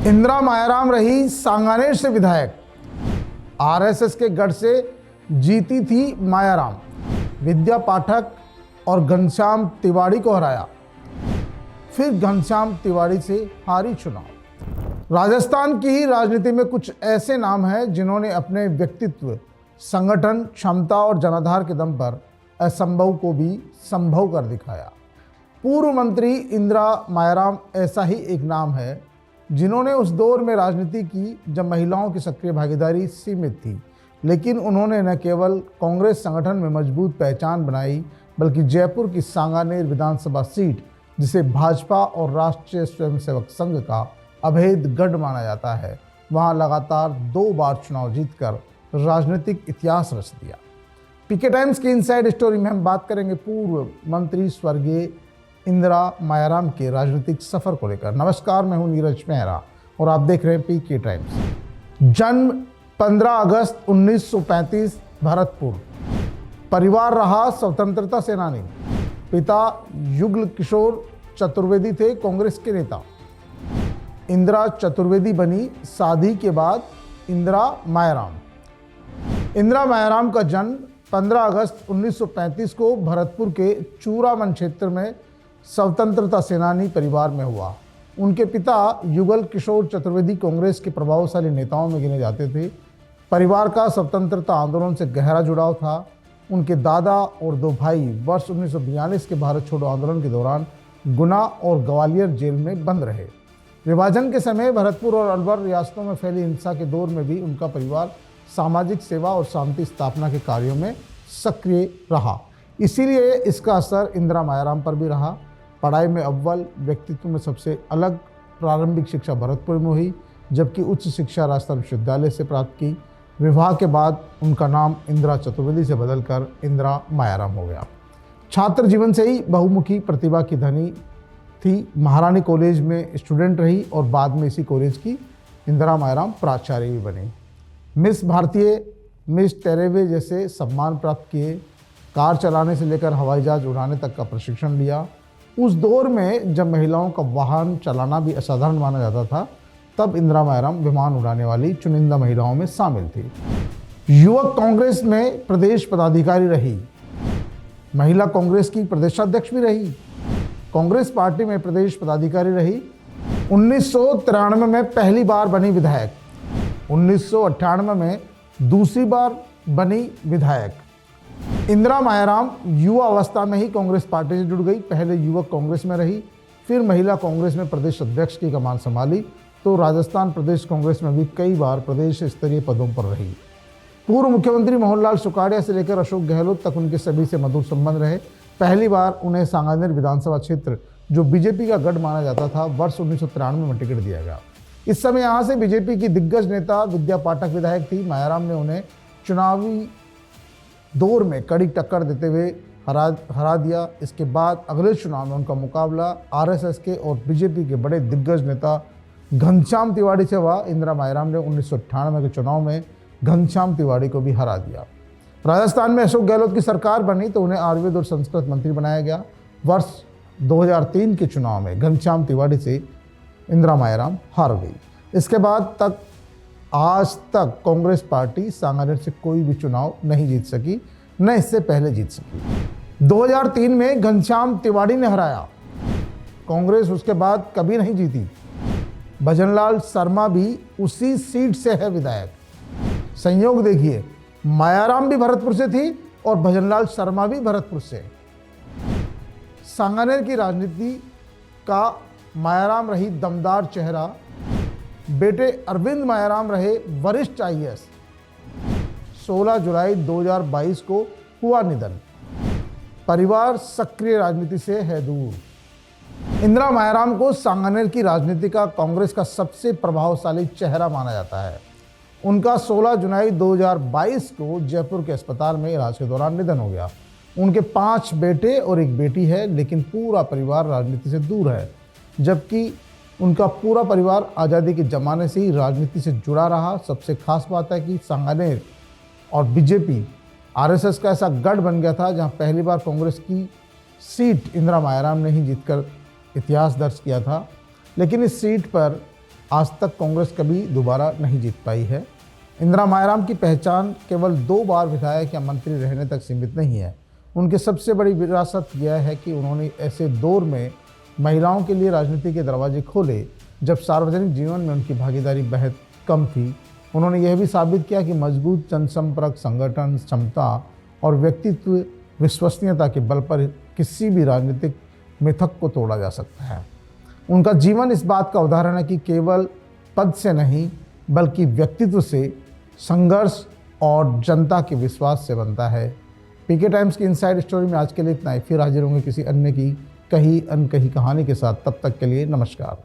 इंदिरा मायाराम रही सांगानेर से विधायक। आरएसएस के गढ़ से जीती थी मायाराम। विद्या पाठक और घनश्याम तिवारी को हराया, फिर घनश्याम तिवारी से हारी चुनाव। राजस्थान की ही राजनीति में कुछ ऐसे नाम हैं जिन्होंने अपने व्यक्तित्व, संगठन, क्षमता और जनाधार के दम पर असंभव को भी संभव कर दिखाया। पूर्व मंत्री इंदिरा मायाराम ऐसा ही एक नाम है जिन्होंने उस दौर में राजनीति की जब महिलाओं की सक्रिय भागीदारी सीमित थी, लेकिन उन्होंने न केवल कांग्रेस संगठन में मजबूत पहचान बनाई बल्कि जयपुर की सांगानेर विधानसभा सीट, जिसे भाजपा और राष्ट्रीय स्वयंसेवक संघ का अभेद गढ़ माना जाता है, वहां लगातार 2 बार चुनाव जीतकर राजनीतिक इतिहास रच दिया। पीके टाइम्स की इनसाइड स्टोरी में हम बात करेंगे पूर्व मंत्री स्वर्गीय इंदिरा मायाराम के राजनीतिक सफर को लेकर। नमस्कार, मैं हूं नीरज मेहरा और आप देख रहे हैं पीके टाइम्स। जन्म 15 अगस्त 1935 भरतपुर। परिवार रहा स्वतंत्रता सेनानी। पिता युगल किशोर चतुर्वेदी थे, कांग्रेस के नेता। इंदिरा चतुर्वेदी बनी शादी के बाद इंदिरा मायाराम। इंदिरा मायाराम का जन्म 15 अगस्त 1935 को भरतपुर के चूरामन क्षेत्र में स्वतंत्रता सेनानी परिवार में हुआ। उनके पिता युगल किशोर चतुर्वेदी कांग्रेस के प्रभावशाली नेताओं में गिने जाते थे। परिवार का स्वतंत्रता आंदोलन से गहरा जुड़ाव था। उनके दादा और 2 भाई वर्ष 1942 के भारत छोड़ो आंदोलन के दौरान गुना और ग्वालियर जेल में बंद रहे। विभाजन के समय भरतपुर और अलवर रियासतों में फैली हिंसा के दौर में भी उनका परिवार सामाजिक सेवा और शांति स्थापना के कार्यों में सक्रिय रहा। इसीलिए इसका असर इंदिरा मायाराम पर भी रहा। पढ़ाई में अव्वल, व्यक्तित्व में सबसे अलग। प्रारंभिक शिक्षा भरतपुर में हुई, जबकि उच्च शिक्षा राजस्थान विश्वविद्यालय से प्राप्त की। विवाह के बाद उनका नाम इंदिरा चतुर्वेदी से बदलकर इंदिरा मायाराम हो गया। छात्र जीवन से ही बहुमुखी प्रतिभा की धनी थी। महारानी कॉलेज में स्टूडेंट रही और बाद में इसी कॉलेज की इंदिरा मायाराम प्राचार्य भी बनी। मिस भारतीय, मिस टेरेवे जैसे सम्मान प्राप्त किए। कार चलाने से लेकर हवाई जहाज उड़ाने तक का प्रशिक्षण लिया। उस दौर में जब महिलाओं का वाहन चलाना भी असाधारण माना जाता था, तब इंदिरा मायाराम विमान उड़ाने वाली चुनिंदा महिलाओं में शामिल थी। युवक कांग्रेस में प्रदेश पदाधिकारी रही। महिला कांग्रेस की प्रदेशाध्यक्ष भी रही। कांग्रेस पार्टी में प्रदेश पदाधिकारी रही। 1993 में पहली बार बनी विधायक। 1998 में दूसरी बार बनी विधायक। इंदिरा मायाराम युवा अवस्था में ही कांग्रेस पार्टी से जुड़ गई। पहले युवक कांग्रेस में रही, फिर महिला कांग्रेस में प्रदेश अध्यक्ष की कमान संभाली, तो राजस्थान प्रदेश कांग्रेस में भी कई बार प्रदेश स्तरीय पदों पर रही। पूर्व मुख्यमंत्री मोहनलाल सुखाड़िया से लेकर अशोक गहलोत तक उनके सभी से मधुर संबंध रहे। पहली बार उन्हें सांगानेर विधानसभा क्षेत्र, जो बीजेपी का गढ़ माना जाता था, वर्ष 1993 में टिकट दिया गया। इस समय यहाँ से बीजेपी की दिग्गज नेता विद्या पाठक विधायक थी। मायाराम ने उन्हें चुनावी दौर में कड़ी टक्कर देते हुए हरा दिया। इसके बाद अगले चुनाव में उनका मुकाबला आरएसएस के और बीजेपी के बड़े दिग्गज नेता घनश्याम तिवारी से हुआ। इंदिरा मायाराम ने 1998 के चुनाव में घनश्याम तिवारी को भी हरा दिया। राजस्थान में अशोक गहलोत की सरकार बनी तो उन्हें आयुर्वेद और संस्कृत मंत्री बनाया गया। वर्ष 2003 के चुनाव में घनश्याम तिवारी से इंदिरा मायाराम हार गई। इसके बाद तक आज तक कांग्रेस पार्टी सांगानेर से कोई भी चुनाव नहीं जीत सकी, न इससे पहले जीत सकी। 2003 में घनश्याम तिवारी ने हराया। कांग्रेस उसके बाद कभी नहीं जीती। भजनलाल शर्मा भी उसी सीट से है विधायक। संयोग देखिए, मायाराम भी भरतपुर से थी और भजनलाल शर्मा भी भरतपुर से। सांगानेर की राजनीति का मायाराम रही दमदार चेहरा। बेटे अरविंद मायाराम रहे वरिष्ठ आईएएस। 16 जुलाई 2022 को हुआ निधन। परिवार सक्रिय राजनीति से है दूर। इंदिरा मायाराम को सांगानेर की राजनीति का कांग्रेस का सबसे प्रभावशाली चेहरा माना जाता है। उनका 16 जुलाई 2022 को जयपुर के अस्पताल में इलाज के दौरान निधन हो गया। उनके 5 बेटे और 1 बेटी है, लेकिन पूरा परिवार राजनीति से दूर है, जबकि उनका पूरा परिवार आज़ादी के ज़माने से ही राजनीति से जुड़ा रहा। सबसे खास बात है कि सांगानेर और बीजेपी आरएसएस का ऐसा गढ़ बन गया था, जहां पहली बार कांग्रेस की सीट इंदिरा मायाराम ने ही जीतकर इतिहास दर्ज किया था। लेकिन इस सीट पर आज तक कांग्रेस कभी दोबारा नहीं जीत पाई है। इंदिरा मायाराम की पहचान केवल 2 बार विधायक या मंत्री रहने तक सीमित नहीं है। उनकी सबसे बड़ी विरासत यह है कि उन्होंने ऐसे दौर में महिलाओं के लिए राजनीति के दरवाजे खोले जब सार्वजनिक जीवन में उनकी भागीदारी बेहद कम थी। उन्होंने यह भी साबित किया कि मजबूत जनसंपर्क, संगठन क्षमता और व्यक्तित्व विश्वसनीयता के बल पर किसी भी राजनीतिक मिथक को तोड़ा जा सकता है। उनका जीवन इस बात का उदाहरण है कि केवल पद से नहीं बल्कि व्यक्तित्व से, संघर्ष और जनता के विश्वास से बनता है। पीके टाइम्स की इनसाइड स्टोरी में आज के लिए इतना ही। फिर हाजिर होंगे किसी अन्य की कही अनकही कहानी के साथ। तब तक के लिए नमस्कार।